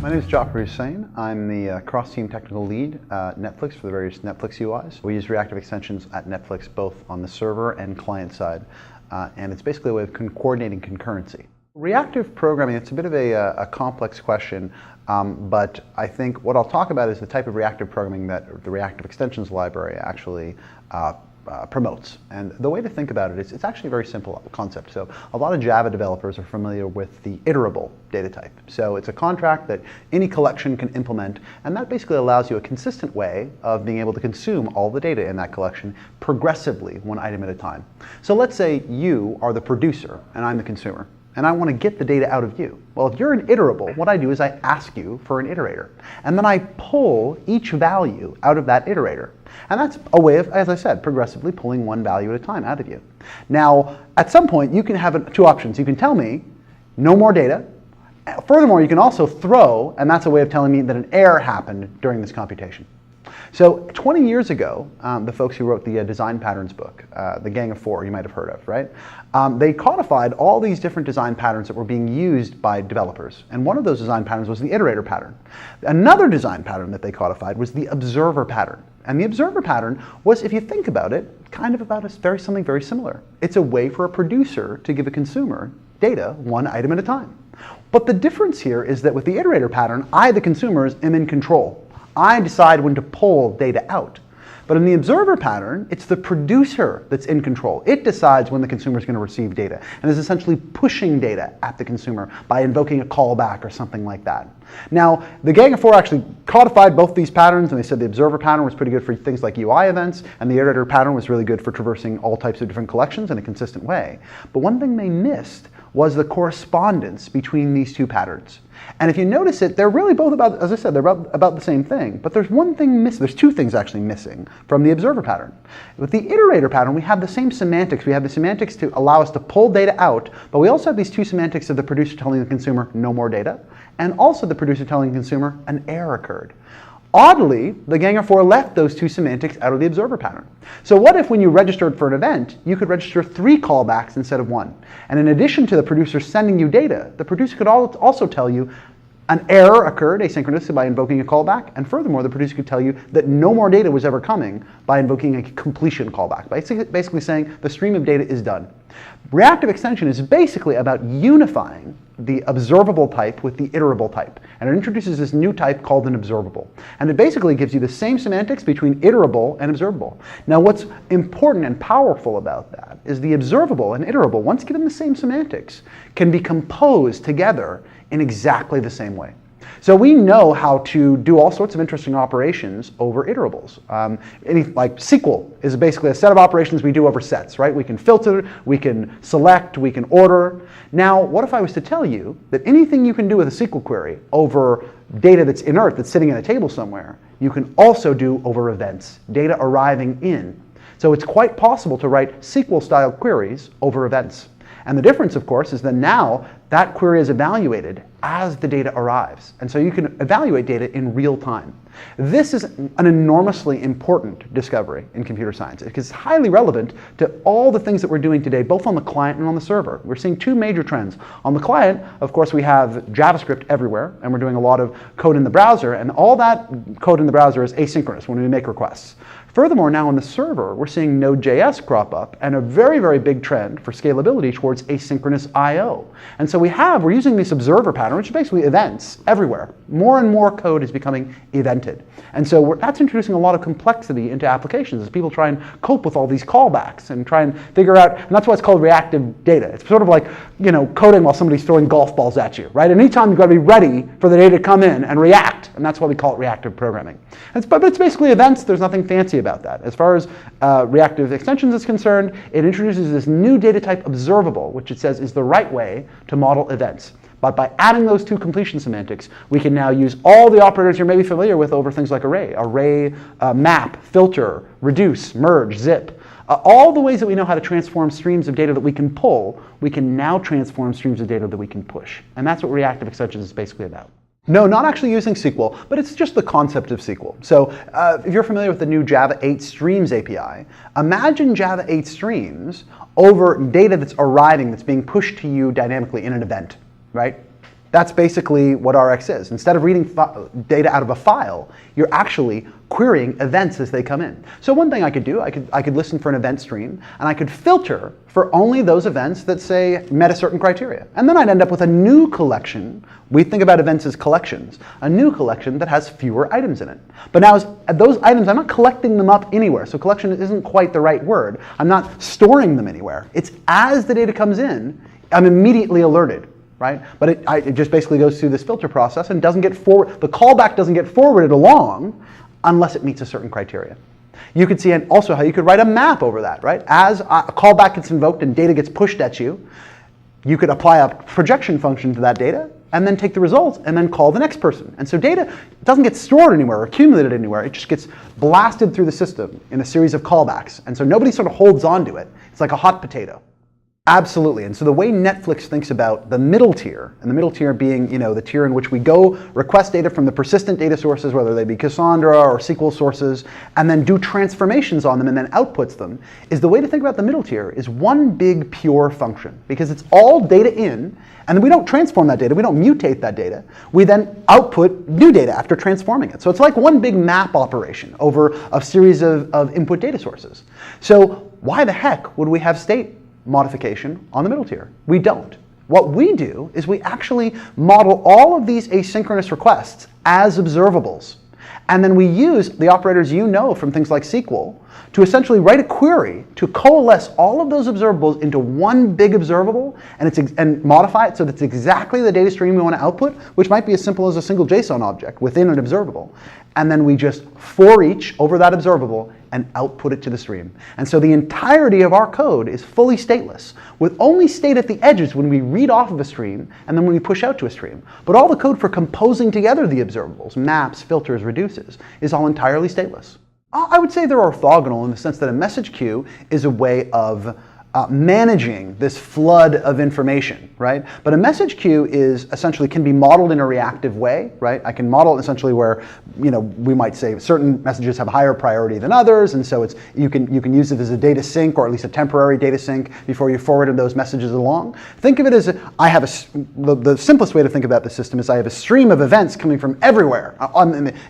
My name is Jafar Husain. I'm the cross-team technical lead at Netflix for the various Netflix UIs. We use reactive extensions at Netflix both on the server and client side, and it's basically a way of coordinating concurrency. Reactive programming, it's a bit of a complex question, but I think what I'll talk about is the type of reactive programming that the Reactive Extensions library actually promotes. And the way to think about it is it's actually a very simple concept. So a lot of Java developers are familiar with the iterable data type. So it's a contract that any collection can implement, and that basically allows you a consistent way of being able to consume all the data in that collection progressively, one item at a time. So let's say you are the producer and I'm the consumer, and I want to get the data out of you. Well, if you're an iterable, what I do is I ask you for an iterator, and then I pull each value out of that iterator. And that's a way of, as I said, progressively pulling one value at a time out of you. Now, at some point, you can have two options. You can tell me, no more data. Furthermore, you can also throw, and that's a way of telling me that an error happened during this computation. So 20 years ago, the folks who wrote the design patterns book, the Gang of Four, you might have heard of, right? They codified all these different design patterns that were being used by developers. And one of those design patterns was the iterator pattern. Another design pattern that they codified was the observer pattern. And the observer pattern was, if you think about it, kind of about something very similar. It's a way for a producer to give a consumer data one item at a time. But the difference here is that with the iterator pattern, I, the consumer, am in control. I decide when to pull data out. But in the observer pattern, it's the producer that's in control. It decides when the consumer is going to receive data and is essentially pushing data at the consumer by invoking a callback or something like that. Now, the Gang of Four actually codified both these patterns, and they said the observer pattern was pretty good for things like UI events, and the iterator pattern was really good for traversing all types of different collections in a consistent way. But one thing they missed was the correspondence between these two patterns. And if you notice it, they're really both about, as I said, they're about the same thing. But there's one thing missing. There's two things actually missing from the observer pattern. With the iterator pattern, we have the same semantics. We have the semantics to allow us to pull data out, but we also have these two semantics of the producer telling the consumer no more data, and also the producer telling the consumer an error occurred. Oddly, the Gang of Four left those two semantics out of the observer pattern. So what if when you registered for an event, you could register 3 callbacks instead of 1? And in addition to the producer sending you data, the producer could also tell you an error occurred asynchronously by invoking a callback, and furthermore, the producer could tell you that no more data was ever coming by invoking a completion callback, basically saying the stream of data is done. Reactive extension is basically about unifying the observable type with the iterable type. And it introduces this new type called an observable. And it basically gives you the same semantics between iterable and observable. Now what's important and powerful about that is the observable and iterable, once given the same semantics, can be composed together in exactly the same way. So we know how to do all sorts of interesting operations over iterables. Like SQL is basically a set of operations we do over sets, right? We can filter, we can select, we can order. Now, what if I was to tell you that anything you can do with a SQL query over data that's inert, that's sitting in a table somewhere, you can also do over events, data arriving in. So it's quite possible to write SQL-style queries over events. And the difference, of course, is that now that query is evaluated as the data arrives. And so you can evaluate data in real time. This is an enormously important discovery in computer science. It's highly relevant to all the things that we're doing today, both on the client and on the server. We're seeing two major trends. On the client, of course, we have JavaScript everywhere, and we're doing a lot of code in the browser, and all that code in the browser is asynchronous when we make requests. Furthermore, now on the server, we're seeing Node.js crop up and a very, very big trend for scalability towards asynchronous I/O. And so we're using this observer pattern, which is basically events everywhere. More and more code is becoming evented. And so that's introducing a lot of complexity into applications as people try and cope with all these callbacks and try and figure out, and that's why it's called reactive data. It's sort of like, coding while somebody's throwing golf balls at you, right? And anytime you've got to be ready for the data to come in and react, and that's why we call it reactive programming. But it's basically events. There's nothing fancy about that. As far as reactive extensions is concerned, it introduces this new data type observable, which it says is the right way to model events. But by adding those two completion semantics, we can now use all the operators you're maybe familiar with over things like array, map, filter, reduce, merge, zip. All the ways that we know how to transform streams of data that we can pull, we can now transform streams of data that we can push. And that's what reactive extensions is basically about. No, not actually using SQL, but it's just the concept of SQL. So if you're familiar with the new Java 8 Streams API, imagine Java 8 Streams over data that's arriving, that's being pushed to you dynamically in an event, right? That's basically what Rx is. Instead of reading data out of a file, you're actually querying events as they come in. So one thing I could do, I could listen for an event stream, and I could filter for only those events that, say, met a certain criteria. And then I'd end up with a new collection. We think about events as collections. A new collection that has fewer items in it. But now those items, I'm not collecting them up anywhere. So collection isn't quite the right word. I'm not storing them anywhere. It's as the data comes in, I'm immediately alerted. Right? But it just basically goes through this filter process and doesn't get forward. The callback doesn't get forwarded along unless it meets a certain criteria. You could see also how you could write a map over that, right? As a callback gets invoked and data gets pushed at you, you could apply a projection function to that data and then take the results and then call the next person. And so data doesn't get stored anywhere or accumulated anywhere. It just gets blasted through the system in a series of callbacks. And so nobody sort of holds on to it. It's like a hot potato. Absolutely, and so the way Netflix thinks about the middle tier, and the middle tier being, the tier in which we go request data from the persistent data sources, whether they be Cassandra or SQL sources, and then do transformations on them and then outputs them, is the way to think about the middle tier is one big pure function, because it's all data in, and then we don't transform that data, we don't mutate that data, we then output new data after transforming it. So it's like one big map operation over a series of input data sources. So why the heck would we have state modification on the middle tier? We don't. What we do is we actually model all of these asynchronous requests as observables. And then we use the operators from things like SQL to essentially write a query to coalesce all of those observables into one big observable and modify it so that it's exactly the data stream we want to output, which might be as simple as a single JSON object within an observable. And then we just for each over that observable and output it to the stream. And so the entirety of our code is fully stateless, with only state at the edges when we read off of a stream and then when we push out to a stream. But all the code for composing together the observables, maps, filters, reduces, is all entirely stateless. I would say they're orthogonal in the sense that a message queue is a way of managing this flood of information, right? But a message queue is essentially can be modeled in a reactive way, right? I can model it essentially where, we might say certain messages have higher priority than others, and so you can use it as a data sync or at least a temporary data sync before you forwarded those messages along. Think of it as the simplest way to think about the system is I have a stream of events coming from everywhere.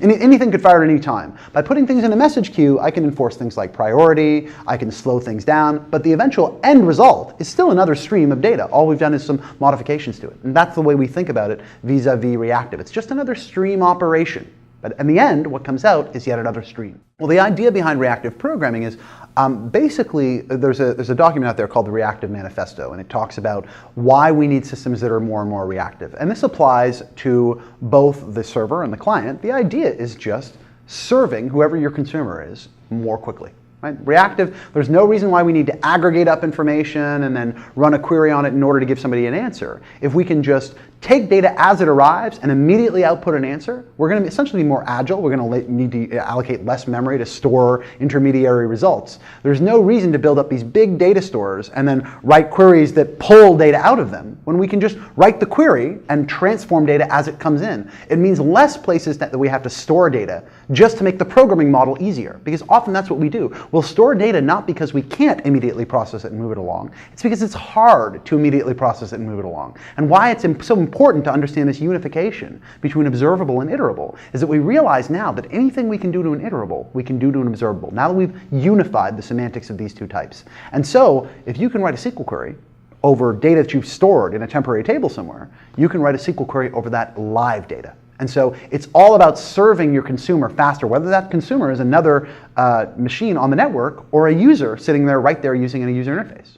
Anything could fire at any time. By putting things in a message queue, I can enforce things like priority, I can slow things down, but the eventual end result is still another stream of data. All we've done is some modifications to it. And that's the way we think about it vis-a-vis reactive. It's just another stream operation. But in the end, what comes out is yet another stream. Well, the idea behind reactive programming is basically there's a document out there called the Reactive Manifesto, and it talks about why we need systems that are more and more reactive. And this applies to both the server and the client. The idea is just serving whoever your consumer is more quickly. Right? Reactive, there's no reason why we need to aggregate up information and then run a query on it in order to give somebody an answer. If we can just take data as it arrives and immediately output an answer, we're going to essentially be more agile. We're going to need to allocate less memory to store intermediary results. There's no reason to build up these big data stores and then write queries that pull data out of them when we can just write the query and transform data as it comes in. It means less places that we have to store data just to make the programming model easier, because often that's what we do. We'll store data not because we can't immediately process it and move it along. It's because it's hard to immediately process it and move it along. And why it's so important to understand this unification between observable and iterable is that we realize now that anything we can do to an iterable, we can do to an observable. Now that we've unified the semantics of these two types. And so, if you can write a SQL query over data that you've stored in a temporary table somewhere, you can write a SQL query over that live data. And so it's all about serving your consumer faster, whether that consumer is another machine on the network or a user sitting there right there using a user interface.